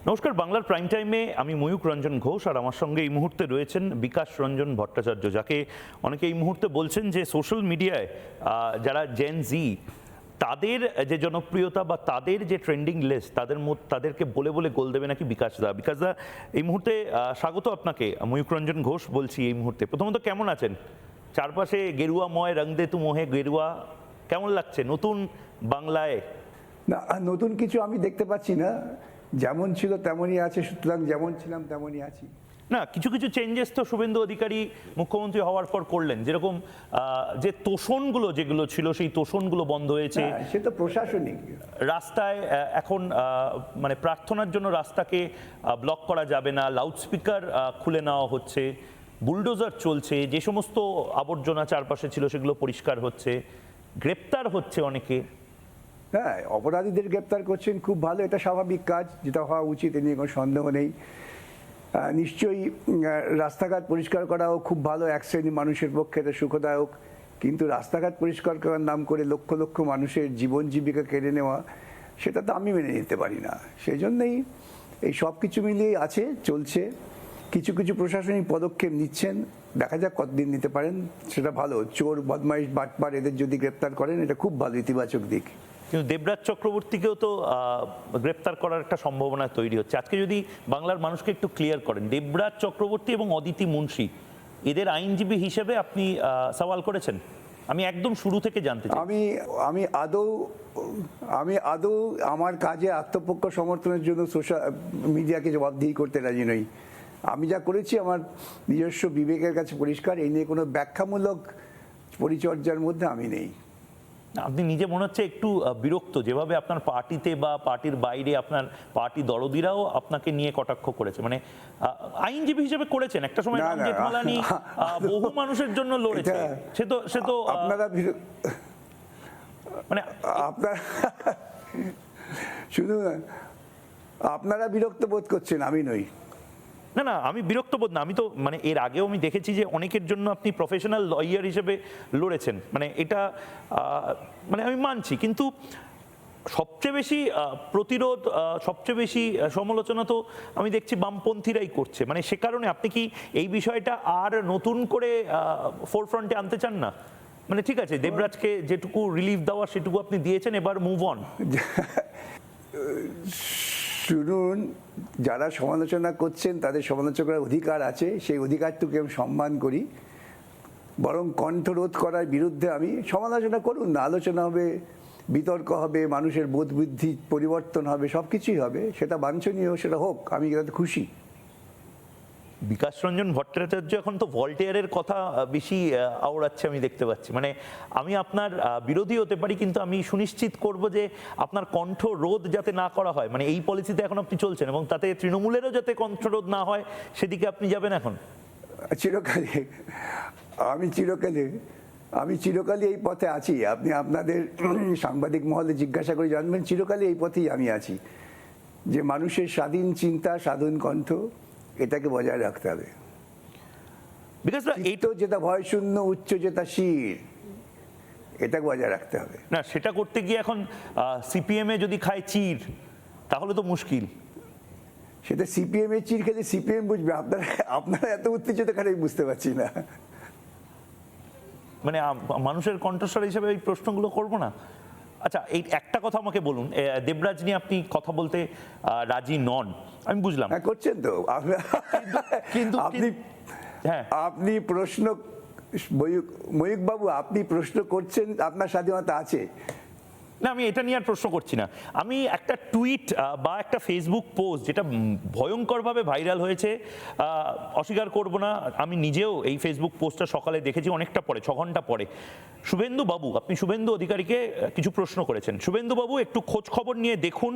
নমস্কার, বাংলার প্রাইম টাইমে আমি ময়ূক রঞ্জন ঘোষ, আর আমার সঙ্গে এই মুহূর্তে রয়েছেন বিকাশ রঞ্জন ভট্টাচার্য, যাকে অনেকে এই মুহূর্তে বলছেন যে সোশ্যাল মিডিয়ায় যারা জেন জি তাদের যে জনপ্রিয়তা বা তাদের যে ট্রেন্ডিং লিস্ট তাদেরকে বলে বলে গোল দেবে নাকি বিকাশদা। বিকাশদা, এই মুহূর্তে স্বাগত আপনাকে। ময়ূক রঞ্জন ঘোষ বলছি এই মুহূর্তে। প্রথমত কেমন আছেন? চারপাশে গেরুয়াময় রং দে তু মোহে গেরুয়া, কেমন লাগছে নতুন বাংলায়? না, নতুন কিছু আমি দেখতে পাচ্ছি না, যেমন ছিল তেমনই আছে, সুতরাং যেমন ছিলাম তেমনই আছি। না, কিছু কিছু চেঞ্জেস তো শুভেন্দু অধিকারী মুখ্যমন্ত্রী হওয়ার পর করলেন, যেরকম যে তোষণগুলো যেগুলো ছিল সেই তোষণগুলো বন্ধ হয়েছে। সে তো প্রশাসনিক। রাস্তায় এখন মানে প্রার্থনার জন্য রাস্তাকে ব্লক করা যাবে না, লাউডস্পিকার খুলে নেওয়া হচ্ছে, বুলডোজার চলছে, যে সমস্ত আবর্জনা চারপাশে ছিল সেগুলো পরিষ্কার হচ্ছে, গ্রেপ্তার হচ্ছে অনেকে। হ্যাঁ, অপরাধীদের গ্রেপ্তার করছেন, খুব ভালো, এটা স্বাভাবিক কাজ, যেটা হওয়া উচিত, এ নিয়ে কোনো সন্দেহ নেই। নিশ্চয়ই রাস্তাঘাট পরিষ্কার করাও খুব ভালো, এক শ্রেণী মানুষের পক্ষে এটা সুখদায়ক, কিন্তু রাস্তাঘাট পরিষ্কার করার নাম করে লক্ষ লক্ষ মানুষের জীবন জীবিকা কেড়ে নেওয়া, সেটা তো আমি মেনে নিতে পারি না। সেই জন্যই এই সব কিছু মিলিয়ে আছে, চলছে। কিছু কিছু প্রশাসনিক পদক্ষেপ নিচ্ছেন, দেখা যাক কতদিন নিতে পারেন, সেটা ভালো। চোর বদমাইশ বাটপার এদের যদি গ্রেপ্তার করেন, এটা খুব ভালো, ইতিবাচক দিক। কিন্তু দেবরাজ চক্রবর্তীকেও তো গ্রেপ্তার করার একটা সম্ভাবনা তৈরি হচ্ছে। আজকে যদি বাংলার মানুষকে একটু ক্লিয়ার করেন, দেবরাজ চক্রবর্তী এবং অদিতি মুন্সি এদের আইনজীবী হিসেবে আপনি সওয়াল করেছেন? আমি একদম শুরু থেকে জানতে চাই। আমি আদৌ আমার কাজে আত্মপক্ষ সমর্থনের জন্য সোশ্যাল মিডিয়াকে জবাবদিহি করতে রাজি নই। আমি যা করেছি আমার নিজস্ব বিবেকের কাছে পরিষ্কার, এই নিয়ে কোনো ব্যাখ্যামূলক পরিচর্যার মধ্যে আমি নেই। আপনি নিজে মনে হচ্ছে একটু বিরক্ত, যেভাবে আপনার পার্টিতে বা পার্টির বাইরে আপনার পার্টি দরদিরাও আপনাকে নিয়ে কটাক্ষ করেছে, মানে আইনজীবী হিসেবে করেছেন একটা সময়, জেঠমালানি বহু মানুষের জন্য লড়েছে, সে তো আপনারা মানে আপনার শুধু আপনারা বিরক্ত বোধ করছেন, আমি নই। না না, আমি বিরক্ত বোধ না, আমি তো মানে এর আগেও আমি দেখেছি যে অনেকের জন্য আপনি প্রফেশনাল লয়ার হিসেবে লড়েছেন, মানে এটা মানে আমি মানছি, কিন্তু সবচেয়ে বেশি প্রতিরোধ, সবচেয়ে বেশি সমালোচনা তো আমি দেখছি বামপন্থীরাই করছে। মানে সে কারণে আপনি কি এই বিষয়টা আর নতুন করে ফোরফ্রন্টে আনতে চান না? মানে ঠিক আছে, দেবরাজকে যেটুকু রিলিফ দেওয়া সেটুকু আপনি দিয়েছেন, এবার মুভ অন। শুনুন, যারা সমালোচনা করছেন তাদের সমালোচনার অধিকার আছে, সেই অধিকারটুকু আমি সম্মান করি। বরং কণ্ঠরোধ করার বিরুদ্ধে আমি, সমালোচনা করুন না, আলোচনা হবে, বিতর্ক হবে, মানুষের বোধ বুদ্ধি পরিবর্তন হবে, সব কিছুই হবে, সেটা বাঞ্ছনীয়, সেটা হোক, আমি এটাতে খুশি। বিকাশ রঞ্জন ভট্টাচার্য এখন তো ভল্টেয়ারের কথা বেশি আওড়াচ্ছে আমি দেখতে পাচ্ছি। মানে আমি আপনার বিরোধী হতে পারি, কিন্তু আমি সুনিশ্চিত করব যে আপনার কণ্ঠ রোধ যাতে না করা হয়, মানে এই পলিসিতে এখন আপনি চলছেন, এবং তাতে তৃণমূলেরও যাতে কণ্ঠরোধ না হয় সেদিকে আপনি যাবেন এখন। আমি চিরকালই এই পথে আছি। আপনি আপনাদের সাংবাদিক মহলে জিজ্ঞাসা করে জানবেন, চিরকালই এই পথেই আমি আছি, যে মানুষের স্বাধীন চিন্তা, স্বাধীন কণ্ঠ, এটাকে বজায় রাখতে হবে। বিকজ এই তো যেটা ভয় শূন্য, উচ্চ যেটা শির, এটাকে বজায় রাখতে হবে। না, সেটা করতে গিয়ে এখন সিপিএম এ যদি খায় চির, তাহলে তো মুশকিল। সেটা সিপিএম এর চির খেলে সিপিএম বুঝবে, আপনারা এত উত্তেজিত কেন আমি বুঝতে পারছি না। মানে মানুষের কণ্ঠস্বর হিসেবে এই প্রশ্নগুলো করবো না। আচ্ছা, এই একটা কথা আমাকে বলুন, দেবরাজ নিয়ে আপনি কথা বলতে রাজি নন, আমি বুঝলাম। হ্যাঁ, করছেন তো, কিন্তু হ্যাঁ, আপনি প্রশ্ন, ময়ূক বাবু, আপনি প্রশ্ন করছেন, আপনার স্বাধীনতা আছে। না, আমি এটা নিয়ে আর প্রশ্ন করছি না। আমি একটা টুইট বা একটা ফেসবুক পোস্ট যেটা ভয়ঙ্করভাবে ভাইরাল হয়েছে, অস্বীকার করব না, আমি নিজেও এই ফেসবুক পোস্টটা সকালে দেখেছি, অনেকটা পরে, 6 ঘন্টা পরে। শুভেন্দু বাবু, আপনি শুভেন্দু অধিকারীকে কিছু প্রশ্ন করেছেন। শুভেন্দু বাবু, একটু খোঁজ খবর নিয়ে দেখুন,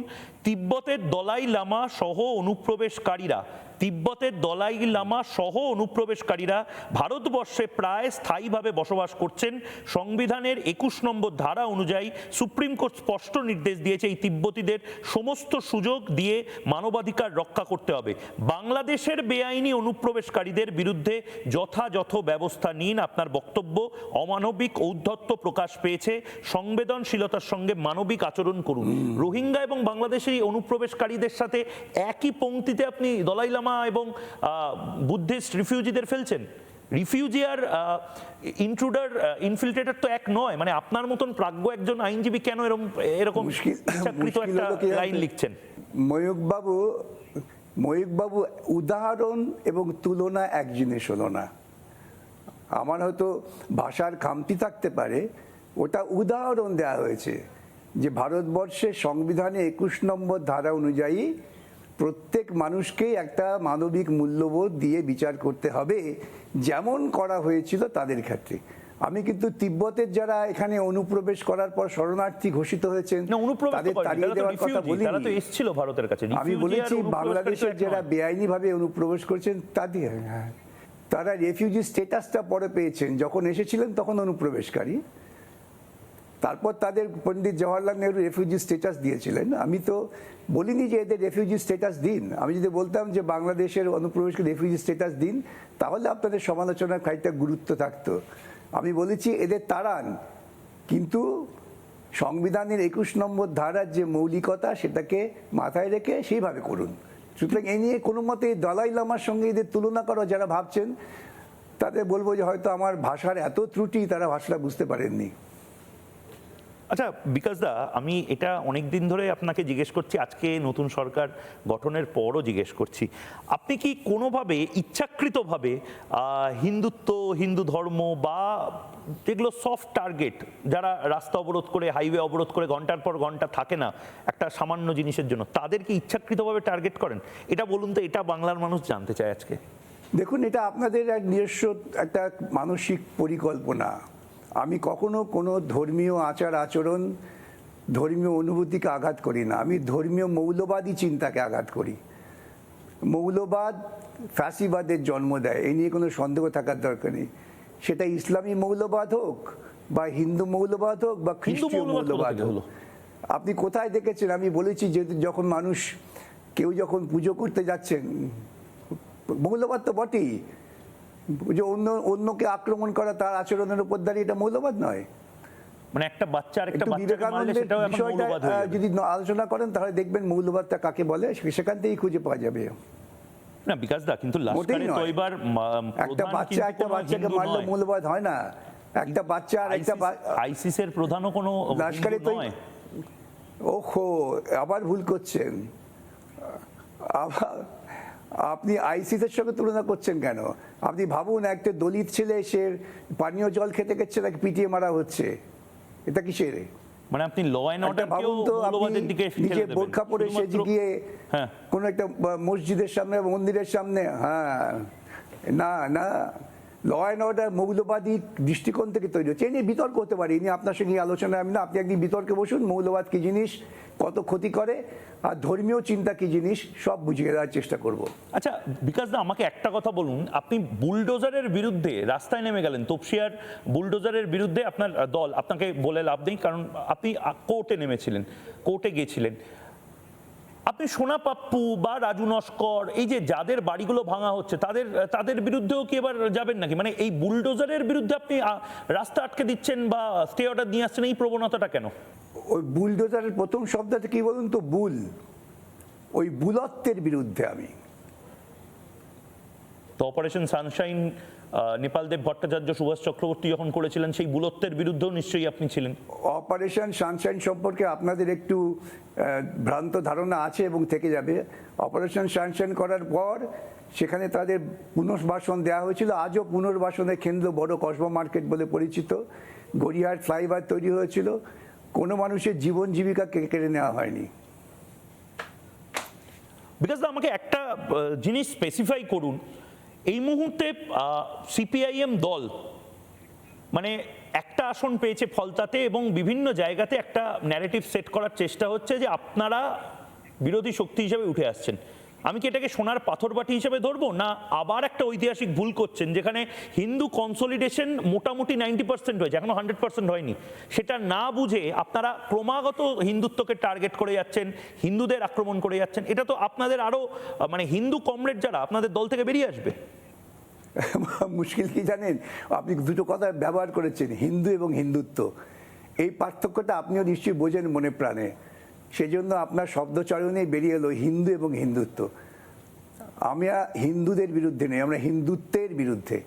তিব্বতের দলাই লামা সহ অনুপ্রবেশকারীরা তিব্বতের দলাই লামা সহ অনুপ্রবেশকারীরা ভারতবর্ষে প্রায় স্থায়ীভাবে বসবাস করছেন। সংবিধানের 21 নম্বর ধারা অনুযায়ী সুপ্রিম কোর্ট স্পষ্ট নির্দেশ দিয়েছে এই তিব্বতীদের সমস্ত সুযোগ দিয়ে মানবাধিকার রক্ষা করতে হবে। বাংলাদেশের বেআইনি অনুপ্রবেশকারীদের বিরুদ্ধে যথাযথ ব্যবস্থা নিন। আপনার বক্তব্য অমানবিক ঔদ্ধত্য প্রকাশ পেয়েছে, সংবেদনশীলতার সঙ্গে মানবিক আচরণ করুন। রোহিঙ্গা এবং বাংলাদেশি অনুপ্রবেশকারীদের সাথে একই পংক্তিতে আপনি দলাই লামা এবং বুদ্ধিস্ট রিফিউজিদের ফেলছেন। রিফিউজি আর ইন্ট্রুডার ইনফিল্ট্রেটর তো এক নয়। মানে আপনার মতন প্রাজ্ঞ একজন আইনজীবী কেন এরকম ইচ্ছাকৃত একটা লাইন লিখছেন? ময়ূকবাবু, উদাহরণ এবং তুলনা এক জিনিস হলো না। আমার হয়তো ভাষার খামতি থাকতে পারে, ওটা উদাহরণ দেওয়া হয়েছে যে ভারতবর্ষের সংবিধানে 21 নম্বর ধারা অনুযায়ী প্রত্যেক মানুষকেই একটা মানবিক মূল্যবোধ দিয়ে বিচার করতে হবে, যেমন করা হয়েছিল তাদের ক্ষেত্রে। আমি কিন্তু তিব্বতের যারা এখানে অনুপ্রবেশ করার পর শরণার্থী ঘোষিত হয়েছেন তাদের তাড়িয়ে দেওয়ার কথা বলিনি। আমি বলেছি বাংলাদেশের যারা বেআইনিভাবে অনুপ্রবেশ করেছেন তারা রেফিউজি স্ট্যাটাসটা পরে পেয়েছেন, যখন এসেছিলেন তখন অনুপ্রবেশকারী, তারপর তাদের পণ্ডিত জওয়াহরলাল নেহরু রেফিউজি স্ট্যাটাস দিয়েছিলেন। আমি তো বলিনি যে এদের রেফিউজি স্ট্যাটাস দিন। আমি যদি বলতাম যে বাংলাদেশের অনুপ্রবেশকে রেফিউজি স্ট্যাটাস দিন, তাহলে আপনাদের সমালোচনার খানিকটা গুরুত্ব থাকতো। আমি বলেছি এদের তাড়ান, কিন্তু সংবিধানের 21 নম্বর ধারার যে মৌলিকতা সেটাকে মাথায় রেখে সেইভাবে করুন। সুতরাং এই নিয়ে কোনো মতে দলাই লামার সঙ্গে এদের তুলনা করা যারা ভাবছেন তাদের বলবো যে হয়তো আমার ভাষার এত ত্রুটি, তারা ভাষাটা বুঝতে পারেননি। আচ্ছা বিকাশ দা, আমি এটা অনেক দিন ধরে আপনাকে জিজ্ঞেস করছি, আজকে নতুন সরকার গঠনের পরও জিজ্ঞেস করছি, আপনি কি কোনোভাবে ইচ্ছাকৃতভাবে হিন্দুত্ব, হিন্দু ধর্ম বা যেগুলো সফট টার্গেট, যারা রাস্তা অবরোধ করে, হাইওয়ে অবরোধ করে ঘন্টার পর ঘন্টা থাকে না একটা সামান্য জিনিসের জন্য, তাদেরকে ইচ্ছাকৃতভাবে টার্গেট করেন? এটা বলুন তো, এটা বাংলার মানুষ জানতে চায় আজকে। দেখুন, এটা আপনাদের এক নিজস্ব একটা মানসিক পরিকল্পনা। আমি কখনো কোনো ধর্মীয় আচার আচরণ, ধর্মীয় অনুভূতিকে আঘাত করি না। আমি ধর্মীয় মৌলবাদী চিন্তাকে আঘাত করি। মৌলবাদ ফ্যাসিবাদের জন্ম দেয়, এই নিয়ে কোনো সন্দেহ থাকার দরকার নেই। সেটা ইসলামী মৌলবাদ হোক বা হিন্দু মৌলবাদ হোক বা খ্রিস্টীয় মৌলবাদ হোক। আপনি কোথায় দেখেছেন? আমি বলেছি যে যখন মানুষ কেউ যখন পুজো করতে যাচ্ছেন, মৌলবাদ তো বটেই, যে অন্যকে আক্রমণ করা তার আচরণের উপর দাঁড়িয়ে এটা মৌলবাদ নয়। মানে একটা বাচ্চা আর একটা বিবেকানন্দের বিষয়টা যদি আলোচনা করেন তাহলে দেখবেন মৌলবাদটা কাকে বলে, সেখান থেকেই খুঁজে পাওয়া যাবে। না বিকাশ দা, কিন্তু লাস্কারে তৈবার একটা বাচ্চা একটা বাচ্চাকে মারলে মৌলবাদ হয় না। একটা বাচ্চা আর একটা আইসিস এর প্রধানও কোনো লাস্কারে নয়। ওহো, আবার ভুল করছেন। আপনি আইসিসের সঙ্গে তুলনা করছেন কেন? আপনি ভাবুন, একটা দলিত ছেলে সে পানীয় জল খেতে গেছে, তাকে পিটিয়ে মারা হচ্ছে, এটা কিসের? মানে আপনি ল এন্ড অর্ডার ভাবুন তো, আপনি নিজে বোরখা পরে সেজে গিয়ে কোন একটা মসজিদের সামনে, মন্দিরের সামনে, না না, ল অ্যান্ড অর্ডার মৌলবাদী দৃষ্টিকোণ থেকে তৈরি হচ্ছে। এই নিয়ে বিতর্ক হতে পারে, এই নিয়ে আপনার সঙ্গে আলোচনা আমি না। আপনি একদিন বিতর্কে বসুন, মৌলবাদ কি জিনিস, কত ক্ষতি করে, আর ধর্মীয় চিন্তা কি জিনিস, সব বুঝিয়ে দেওয়ার চেষ্টা করব। আচ্ছা বিকাশ দা, আমাকে একটা কথা বলুন, আপনি বুলডোজারের বিরুদ্ধে রাস্তায় নেমে গেলেন, তপসিয়ার বুলডোজারের বিরুদ্ধে আপনার দল, আপনাকে বলে লাভ নেই কারণ আপনি কোর্টে নেমেছিলেন, কোর্টে গিয়েছিলেন। আপনি সোনা পাপ্পু বা রাজু নস্কর, এই যে যাদের বাড়িগুলো ভাঙা হচ্ছে, তাদের বিরুদ্ধেও কি এবার যাবেন নাকি? মানে এই বুলডোজারের বিরুদ্ধে আপনি রাস্তা আটকে দিচ্ছেন বা স্টে অর্ডার নিয়ে আসছেন, এই প্রবণতাটা কেন? ওই বুলডোজারের প্রথম শব্দটা কি বলুন তো? বুল। ওই বুলত্বের বিরুদ্ধে আমি। তো অপারেশন সানশাইন নেপালদেব ভট্টাচার্য, সুভাষ চক্রবর্তী যখন করেছিলেন, সেই বুলত্বের বিরুদ্ধেও নিশ্চয়ই আপনি ছিলেন। অপারেশন সানশাইন সম্পর্কে আপনাদের একটু ভ্রান্ত ধারণা আছে এবং থেকে যাবে। অপারেশন সানশাইন করার পর সেখানে তাদের পুনর্বাসন দেওয়া হয়েছিল। আজও পুনর্বাসনের কেন্দ্র বড় কসবা মার্কেট বলে পরিচিত। গড়িয়াহাট ফ্লাইওভার তৈরি হয়েছিল। কোনো মানুষের জীবন জীবিকা কেড়ে নেওয়া হয়নি। বিকজ আমাকে একটা জিনিস স্পেসিফাই করুন, এই মুহূর্তে সিপিআইএম দল মানে একটা আসন পেয়েছে ফলতাতে এবং বিভিন্ন জায়গাতে একটা ন্যারেটিভ সেট করার চেষ্টা হচ্ছে যে আপনারা বিরোধী শক্তি হিসেবে উঠে আসছেন। আমি কি এটাকে সোনার পাথর বাটি হিসেবে ধরবো, না আবার একটা ঐতিহাসিক ভুল করছেন যেখানে হিন্দু কনসলিডেশন মোটামুটি 90% হয়েছে, এখনো 100% হয়নি, সেটা না বুঝে আপনারা ক্রমাগত হিন্দুত্বকে টার্গেট করে যাচ্ছেন, হিন্দুদের আক্রমণ করে যাচ্ছেন? এটা তো আপনাদের আরো মানে হিন্দু কমরেড যারা আপনাদের দল থেকে বেরিয়ে আসবে। মুশকিল কি জানেন, আপনি দুটো কথা ব্যবহার করেছেন, হিন্দু এবং হিন্দুত্ব। এই পার্থক্যটা আপনিও নিশ্চয়ই বোঝেন মনে প্রাণে, সেজন্য আপনার শব্দচয়নেই বেরিয়ে এলো হিন্দু এবং হিন্দুত্ব। আমরা হিন্দুদের বিরুদ্ধে নেই, আমরা হিন্দুত্বের বিরুদ্ধে।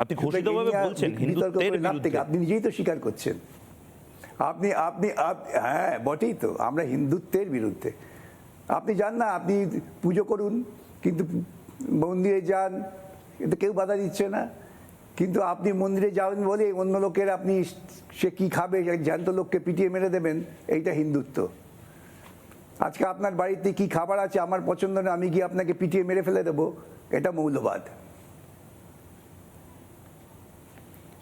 আপনি ঘোষিতভাবে বলছেন হিন্দুত্বের বিরুদ্ধে। আপনি নিজেই তো স্বীকার করছেন। আপনি আপনি হ্যাঁ বটেই তো, আমরা হিন্দুত্বের বিরুদ্ধে। আপনি যান না, আপনি পুজো করুন, কিন্তু মন্দিরে যান, কিন্তু কেউ বাধা দিচ্ছে না। কিন্তু আপনি মন্দিরে যাবেন বলে অন্য লোকের আপনি সে কি খাবে, জ্যান্ত লোককে পিটিয়ে মেরে দেবেন, এইটা হিন্দুত্ব। আজকে আপনার বাড়িতে কি খাবার আছে আমার পছন্দ না, আমি গিয়ে আপনাকে পিটিয়ে মেরে ফেলে দেবো, এটা মৌলবাদ।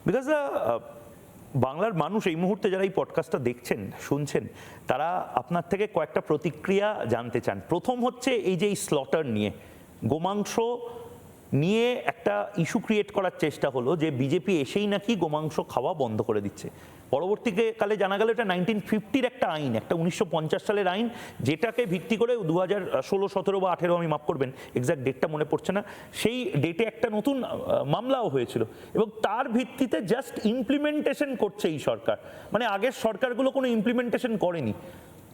বিকজ বাংলার মানুষ এই মুহূর্তে যারা এই পডকাস্টটা দেখছেন শুনছেন, তারা আপনার থেকে কয়েকটা প্রতিক্রিয়া জানতে চান। প্রথম হচ্ছে এই যে এই স্লটার নিয়ে, গোমাংস নিয়ে একটা ইস্যু ক্রিয়েট করার চেষ্টা হলো যে বিজেপি এসেই নাকি গোমাংস খাওয়া বন্ধ করে দিচ্ছে। পরবর্তীকালে জানা গেল এটা 1950-র একটা আইন, একটা 1950 সালের আইন, যেটাকে ভিত্তি করে 2016, 17 বা 18, আমি মাফ করবেন এক্সাক্ট ডেটটা মনে পড়ছে না, সেই ডেটে একটা নতুন মামলাও হয়েছিল এবং তার ভিত্তিতে জাস্ট ইমপ্লিমেন্টেশন করছে এই সরকার। মানে আগের সরকারগুলো কোনো ইমপ্লিমেন্টেশন করেনি।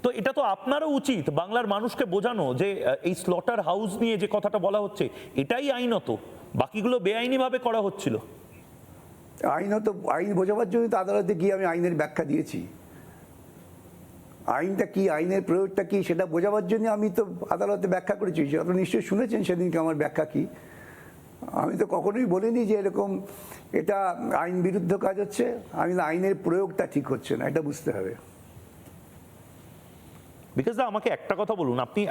তো এটা তো আপনারও উচিত বাংলার মানুষকে বোঝানো যে এই স্লটার হাউস নিয়ে যে কথাটা বলা হচ্ছে এটাই আইনত, বাকিগুলো বেআইনিভাবে করা হচ্ছিল। আইনত আইন বোঝাবার জন্য তো আদালতে গিয়ে আমি আইনের ব্যাখ্যা দিয়েছি। আইনটা কি, আইনের প্রয়োগটা কি, সেটা বোঝাবার জন্য আমি তো আদালতে ব্যাখ্যা করেছি। আপনারা নিশ্চয়ই শুনেছেন সেদিনকে আমার ব্যাখ্যা কি। আমি তো কখনোই বলিনি যে এরকম এটা আইন বিরুদ্ধ কাজ হচ্ছে। আমি আইনের প্রয়োগটা ঠিক হচ্ছে না, এটা বুঝতে হবে। বিকজ দা আমাকে একটা কথা বলুন, আপনি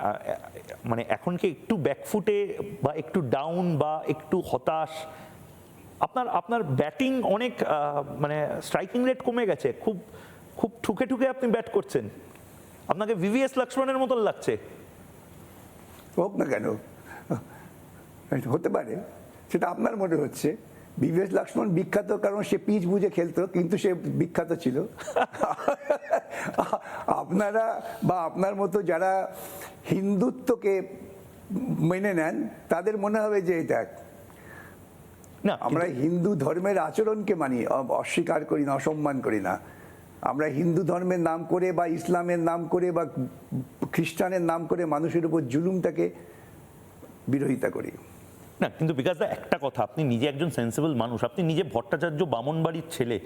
মানে এখন কি একটু ব্যাকফুটে বা একটু ডাউন বা একটু হতাশ? আপনার ব্যাটিং অনেক মানে স্ট্রাইকিং রেট কমে গেছে, খুব খুব ঠুকে ঠুকে আপনি ব্যাট করছেন, আপনাকে ভিভিএস লক্ষ্মণের মতন লাগছে। হোক না কেন, হতে পারে, সেটা আপনার মনে হচ্ছে। ভিভিএস লক্ষ্মণ বিখ্যাত কারণ সে পিচ বুঝে খেলতো, কিন্তু সে বিখ্যাত ছিল। আপনারা বা আপনার মতো যারা হিন্দুত্বকে মেনে নেন তাদের মনে হবে যে এটা না, আমরা হিন্দু ধর্মের আচরণকে মানি, অস্বীকার করি না, অসম্মান করি না। আমরা হিন্দু ধর্মের নাম করে বা ইসলামের নাম করে বা খ্রিস্টানের নাম করে মানুষের উপর জুলুমটাকে বিরোধিতা করি না। কিন্তু বিকাশ দা একটা কথা, আপনি নিজে একজন সেন্সিবল মানুষ, আপনি নিজে ভট্টাচার্য বামনবাড়ির ছেলে,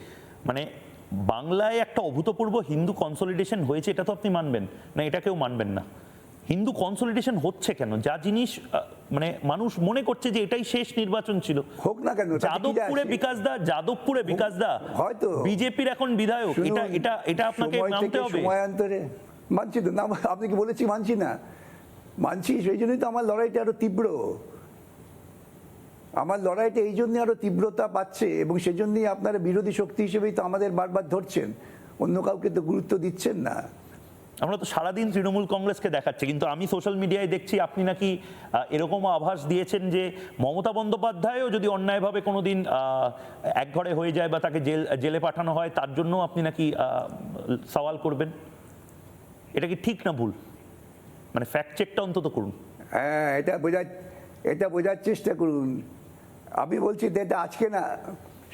মানে বাংলায় একটা অভূতপূর্ব হিন্দু কনসলিডেশন হয়েছে, এটা তো আপনি মানবেন না? এটা কেউ মানবেন না। হিন্দু কনসলিডেশন হচ্ছে কেন? যা জিনিস মানে মানুষ মনে করছে যে এটাই শেষ নির্বাচন ছিল। হোক না কেন, যাদবপুরে বিকাশ দা হয়তো বিজেপির এখন বিধায়ক, এটা আপনাকে মানতে হবে। সময়ান্তরে মানছি তো না, আপনি কি বলেছি মানছি না? মানছি, সেই জন্যই তো আমার লড়াইটা আরো তীব্র। আমার লড়াইটা এই জন্যই আরো তীব্রতা পাচ্ছে এবং সেজন্যই আপনারা বিরোধী শক্তি হিসেবেই তো আমাদের বারবার ধরছেন, অন্য কাউকে তো গুরুত্ব দিচ্ছেন না। আমরা তো সারাদিন তৃণমূল কংগ্রেসকে দেখাচ্ছি, কিন্তু আমি সোশ্যাল মিডিয়ায় দেখছি আপনি নাকি এরকম আভাস দিয়েছেন যে মমতা বন্দ্যোপাধ্যায়ও যদি অন্যায়ভাবে কোনোদিন একঘরে হয়ে যায় বা তাকে জেলে পাঠানো হয়, তার জন্য আপনি নাকি সওয়াল করবেন। এটা কি ঠিক না ভুল? মানে ফ্যাক্ট চেকটা অন্তত করুন। হ্যাঁ, এটা বোঝার চেষ্টা করুন। আমি বলছি এটা আজকে না,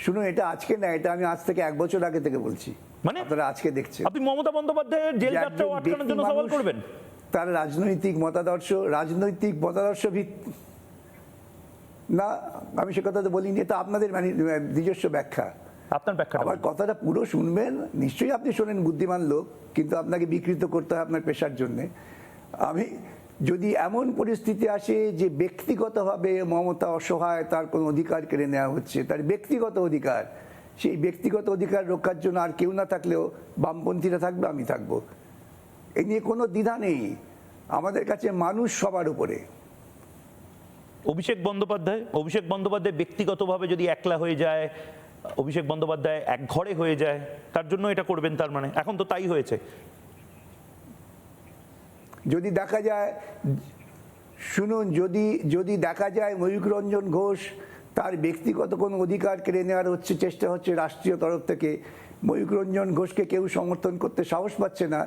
শুনুন, এটা আজকে না, এটা আমি আজ থেকে 1 বছর আগে থেকে বলছি। মানে আপনারা আজকে দেখছেন আপনি মমতা বন্দ্যোপাধ্যায়ের জেল যাত্রাও আটকানোর জন্য সওয়াল করবেন? তার রাজনৈতিক মতাদর্শ না, আমি সে কথা তো বলিনি, এটা আপনাদের নিজস্ব ব্যাখ্যা। আপনার ব্যাখ্যা আমার কথাটা পুরো শুনবেন, নিশ্চয়ই আপনি শোনেন, বুদ্ধিমান লোক, কিন্তু আপনাকে বিকৃত করতে হয় আপনার পেশার জন্যে। আমি যদি এমন পরিস্থিতি আসে যে ব্যক্তিগতভাবে মমতা অসহায়, তার কোনো অধিকার কেড়ে নেওয়া হচ্ছে, তার ব্যক্তিগত অধিকার, সেই ব্যক্তিগত অধিকার রক্ষার জন্য আর কেউ না থাকলেও বামপন্থীরা থাকবে, আমি থাকবো, এ নিয়ে কোনো দ্বিধা নেই। আমাদের কাছে মানুষ সবার উপরে। অভিষেক বন্দ্যোপাধ্যায় ব্যক্তিগতভাবে যদি একলা হয়ে যায়, অভিষেক বন্দ্যোপাধ্যায় এক ঘরে হয়ে যায়, তার জন্য এটা করবেন? তার মানে এখন তো তাই হয়েছে। যদি দেখা যায়, শুনুন, যদি যদি দেখা যায় ময়ূখ রঞ্জন ঘোষ তার ব্যক্তিগত কোনো অধিকার কেড়ে নেওয়ার চেষ্টা হচ্ছে রাষ্ট্রীয় তরফ থেকে, ময়ূখ রঞ্জন ঘোষকে কেউ সমর্থন করতে সাহস পাচ্ছে না,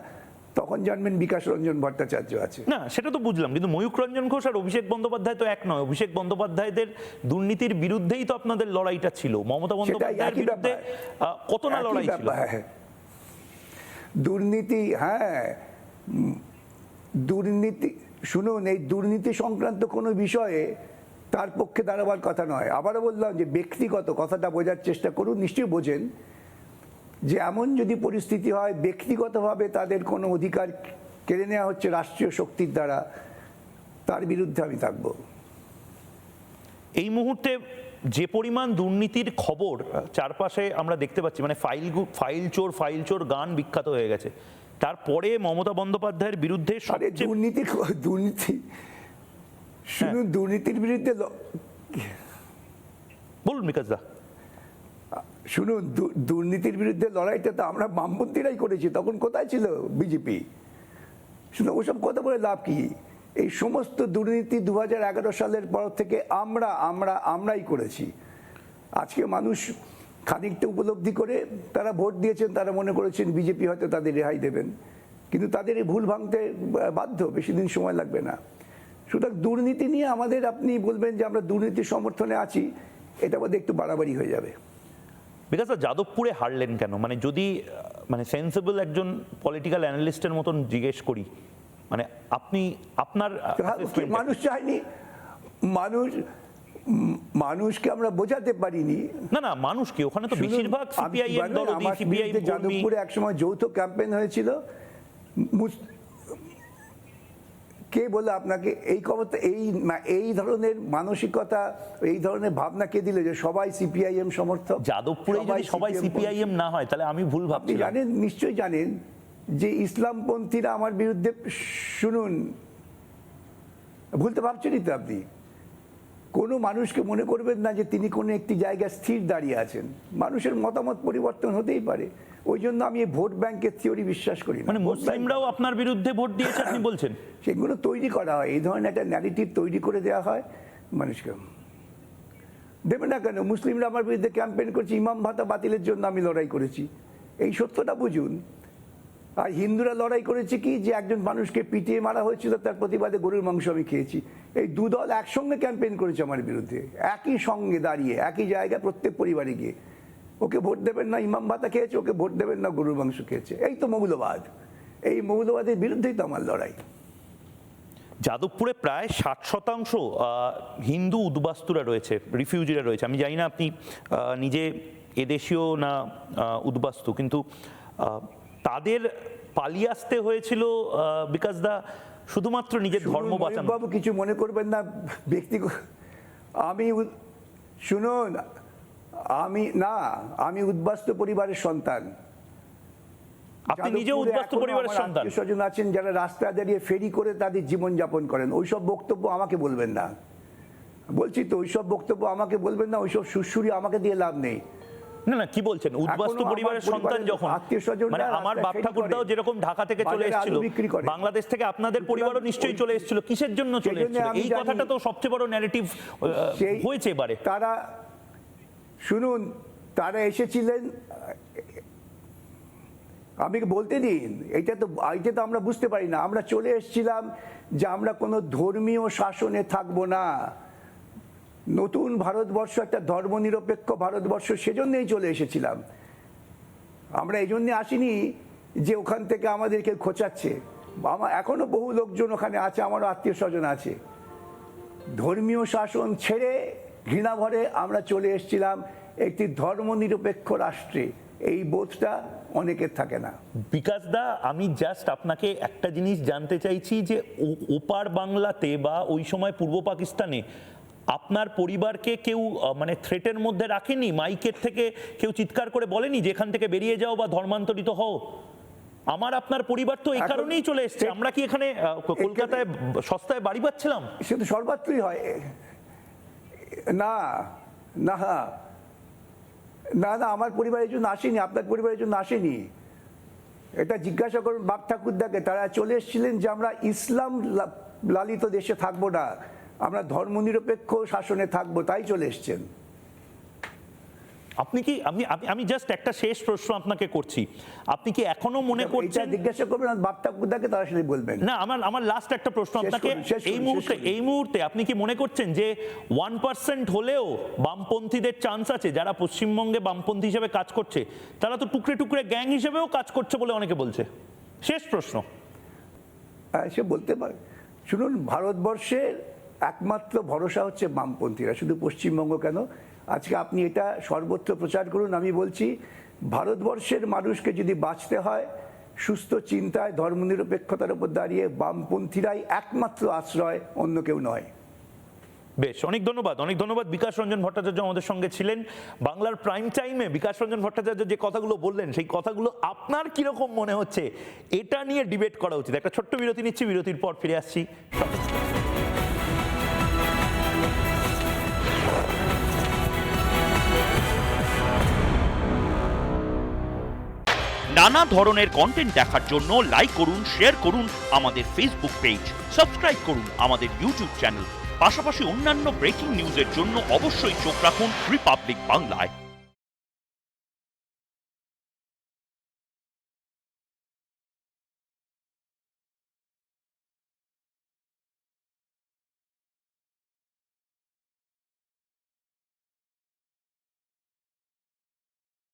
তখন জানবেন বিকাশ রঞ্জন ভট্টাচার্য আছে। না সেটা তো বুঝলাম, কিন্তু ময়ূখ রঞ্জন ঘোষ আর অভিষেক বন্দ্যোপাধ্যায় তো এক নয়। অভিষেক বন্দ্যোপাধ্যায়দের দুর্নীতির বিরুদ্ধেই তো আপনাদের লড়াইটা ছিল, মমতা বন্দ্যোপাধ্যায়ের বিরুদ্ধে কত না লড়াই ছিল। দুর্নীতি, হ্যাঁ, দুর্নীতি, শুনুন, এই দুর্নীতি সংক্রান্ত কোনো বিষয়ে তার পক্ষে দাঁড়াবার কথা নয়। আবারও বললাম যে ব্যক্তিগত কথাটা বোঝার চেষ্টা করুন, নিশ্চয়ই বোঝেন যে এমন যদি পরিস্থিতি হয় ব্যক্তিগতভাবে তাদের কোনো অধিকার কেড়ে নেওয়া হচ্ছে রাষ্ট্রীয় শক্তির দ্বারা, তার বিরুদ্ধে আমি থাকব। এই মুহূর্তে যে পরিমাণ দুর্নীতির খবর চারপাশে আমরা দেখতে পাচ্ছি, মানে ফাইল চোর গান বিখ্যাত হয়ে গেছে, তারপরে মমতা বন্দ্যোপাধ্যায়ের বিরুদ্ধে দুর্নীতি শুনুন, দুর্নীতির বিরুদ্ধে বলুন বিকাশ দা। শুনুন, দুর্নীতির বিরুদ্ধে লড়াইটা তো আমরা বামপন্থীরাই করেছি, তখন কোথায় ছিল বিজেপি? শুনুন, ওসব কথা বলে লাভ কি? এই সমস্ত দুর্নীতি 2011 সালের পর থেকে আমরাই করেছি। আজকে মানুষ খানিকটা উপলব্ধি করে তারা ভোট দিয়েছেন, তারা মনে করেছেন বিজেপি হয়তো তাদের রেহাই দেবেন, কিন্তু তাদের এই ভুল ভাঙতে বাধ্য, বেশি দিন সময় লাগবে না। সুতরাং দুর্নীতি নিয়ে আমাদের, আপনি বলবেন যে আমরা দুর্নীতির সমর্থনে আছি, এটা বোধহয় একটু বাড়াবাড়ি হয়ে যাবে। বিকজ যাদবপুরে হারলেন কেন? মানে যদি সেন্সিবল একজন পলিটিক্যাল অ্যানালিস্টের মতন জিজ্ঞেস করি, মানে আপনার মানুষ চায়নি, মানুষকে আমরা বোঝাতে পারিনি। না মানুষ কি, ওখানে তো বেশিরভাগ সিপিআইএম দলই, সিপিআইএম কর্মী। যাদবপুরে একসময় যৌথ ক্যাম্পেইন হয়েছিল। কে বলে আপনাকে এই ক্ষমতা, এই ধরনের মানসিকতা, এই ধরনের ভাবনা কে দিলে যে সবাই সিপিআইএম সমর্থক? যাদবপুরে যদি সবাই সিপিআইএম না হয় তাহলে আমি ভুল ভাবছি। আপনি জানেন, নিশ্চয়ই জানেন যে ইসলামপন্থীরা আমার বিরুদ্ধে, শুনুন, ভুলতে ভাবছেনই তো আপনি। কোনো মানুষকে মনে করবেন না যে তিনি কোনো একটি জায়গায় স্থির দাঁড়িয়ে আছেন, মানুষের মতামত পরিবর্তন হতেই পারে। ওই জন্য আমি এই ভোট ব্যাংকের থিওরি বিশ্বাস করি না। মানে মুসলিমরাও আপনার বিরুদ্ধে ভোট দিয়েছে আপনি বলছেন? সেগুলো তৈরি করা হয়, এই ধরনের একটা ন্যারেটিভ তৈরি করে দেওয়া হয় মানুষকে। দেবে না কেন? মুসলিমরা আমার বিরুদ্ধে ক্যাম্পেইন করছে, ইমাম ভাতা বাতিলের জন্য আমি লড়াই করেছি, এই সত্যটা বুঝুন। আর হিন্দুরা লড়াই করেছে কি, যে একজন মানুষকে পিটিয়ে মারা হয়েছিল, তার প্রতিবাদে গরুর মাংস আমি খেয়েছি। এই দুদল একসঙ্গে ক্যাম্পেইন করেছে আমার বিরুদ্ধে, একই সঙ্গে দাঁড়িয়ে, একই জায়গায়, প্রত্যেক পরিবারে গিয়ে। ওকে ভোট দেবেন না, ইমাম ভাতা খেয়েছে, ওকে ভোট দেবেন না, গরুর মাংস খেয়েছে। এই তো মৌলবাদ, এই মৌলবাদের বিরুদ্ধেই তো আমার লড়াই। যাদবপুরে প্রায় 60% হিন্দু উদ্বাস্তুরা রয়েছে, রিফিউজিরা রয়েছে। আমি জানি না আপনি নিজে এদেশীয় না উদ্বাস্তু, কিন্তু তাদের পালিয়ে আসতে হয়েছিল বিকাশ দা শুধুমাত্র নিজের ধর্ম বাঁচানো। বাবু, কিছু মনে করবেন না ব্যক্তিগত, শুনুন, আমি উদ্বাস্তু পরিবারের সন্তান। আপনি নিজে উদ্বাস্তু পরিবারের সন্তান। স্বজন আছেন যারা রাস্তায় দাঁড়িয়ে ফেরি করে তাদের জীবন যাপন করেন। ওইসব বক্তব্য আমাকে বলবেন না, বলছি তো, ওইসব বক্তব্য আমাকে বলবেন না, ওইসব সুরসুরি আমাকে দিয়ে লাভ নেই। না কি বলছেন? উদ্বাস্তু পরিবারের সন্তান যখন, মানে আমার বাপ ঠাকুরদাও যেরকম ঢাকা থেকে চলে এসেছিল, বাংলাদেশ থেকে আপনাদের পরিবারও নিশ্চয়ই চলে এসেছিল, কিসের জন্য চলে এসেছিল? এই কথাটা তো সবচেয়ে বড় ন্যারেটিভ হয়েছে এবারে। তারা, শুনুন, তারা এসেছিলেন, আমি বলতে দিন, এটা তো আমরা বুঝতে পারি না। আমরা চলে এসেছিলাম যে আমরা কোনো ধর্মীয় শাসনে থাকবো না, নতুন ভারতবর্ষ, একটা ধর্মনিরপেক্ষ ভারতবর্ষ, সেজন্যই চলে এসেছিলাম আমরা। এই জন্যে আসিনি যে ওখান থেকে আমাদেরকে খোঁচাচ্ছে। এখনো বহু লোকজন ওখানে আছে, আমারও আত্মীয় স্বজন আছে। ধর্মীয় শাসন ছেড়ে ঘৃণা ভরে আমরা চলে এসেছিলাম একটি ধর্মনিরপেক্ষ রাষ্ট্রে। এই বোধটা অনেকের থাকে না। বিকাশ দা, আমি জাস্ট আপনাকে একটা জিনিস জানতে চাইছি যে ওপার বাংলাতে বা ওই সময় পূর্ব পাকিস্তানে আপনার পরিবারকে কেউ মানে থ্রেটের মধ্যে রাখেনি? মাইকের থেকে কেউ চিৎকার করে বলেনি যে এখান থেকে বেরিয়ে যাও বা ধর্মান্তরিত হও? আমার আপনার পরিবার তো এই কারণেই চলে এসছে। আমরা কি এখানে কলকাতায় সস্তায় বাড়ি পাচ্ছিলাম? সে তো সর্বত্রই হয়। না না না না, আমার পরিবারের জন্য আসেনি, আপনার পরিবারের জন্য আসেনি। এটা জিজ্ঞাসা করুন বাপ ঠাকুরদাকে, তারা চলে এসেছিলেন যে আমরা ইসলাম লালিত দেশে থাকবো না, আমরা ধর্মনিরপেক্ষ শাসনে থাকবো, তাই চলে এসছেন। আপনি কি আমি জাস্ট একটা শেষ প্রশ্ন আপনাকে করছি, আপনি কি এখনো মনে করছেন, জিজ্ঞাসা করবেন বাপ্তা কুদ্দাকে, তারা সেটাই বলবেন। না আমার লাস্ট একটা প্রশ্ন আপনাকে, শেষ করুন। এই মুহূর্তে আপনি কি মনে করছেন যে 1% হলেও বামপন্থীদের চান্স আছে, যারা পশ্চিমবঙ্গে বামপন্থী হিসেবে কাজ করছে, তারা তো টুকরে টুকরে গ্যাং হিসেবেও কাজ করছে বলে অনেকে বলছে? শেষ প্রশ্ন। সে বলতে পারে। শুনুন, ভারতবর্ষের একমাত্র ভরসা হচ্ছে বামপন্থীরা, শুধু পশ্চিমবঙ্গ কেন, আজকে আপনি এটা সর্বত্র প্রচার করুন। আমি বলছি, ভারতবর্ষের মানুষকে যদি বাঁচতে হয় সুস্থ চিন্তায়, ধর্মনিরপেক্ষতার উপর দাঁড়িয়ে, বামপন্থীরাই একমাত্র আশ্রয়, অন্য কেউ নয়। বেশ, অনেক ধন্যবাদ বিকাশ রঞ্জন ভট্টাচার্য আমাদের সঙ্গে ছিলেন বাংলার প্রাইম টাইমে। বিকাশ রঞ্জন ভট্টাচার্য যে কথাগুলো বললেন, সেই কথাগুলো আপনার কিরকম মনে হচ্ছে, এটা নিয়ে ডিবেট করা উচিত। একটা ছোট্ট বিরতি নিচ্ছি, বিরতির পর ফিরে আসছি। নানা ধরনের কন্টেন্ট দেখার জন্য লাইক করুন, শেয়ার করুন আমাদের ফেসবুক পেজ, সাবস্ক্রাইব করুন আমাদের ইউটিউব চ্যানেল। পাশাপাশি অন্যান্য ব্রেকিং নিউজের জন্য অবশ্যই চোখ রাখুন রিপাবলিক বাংলায়।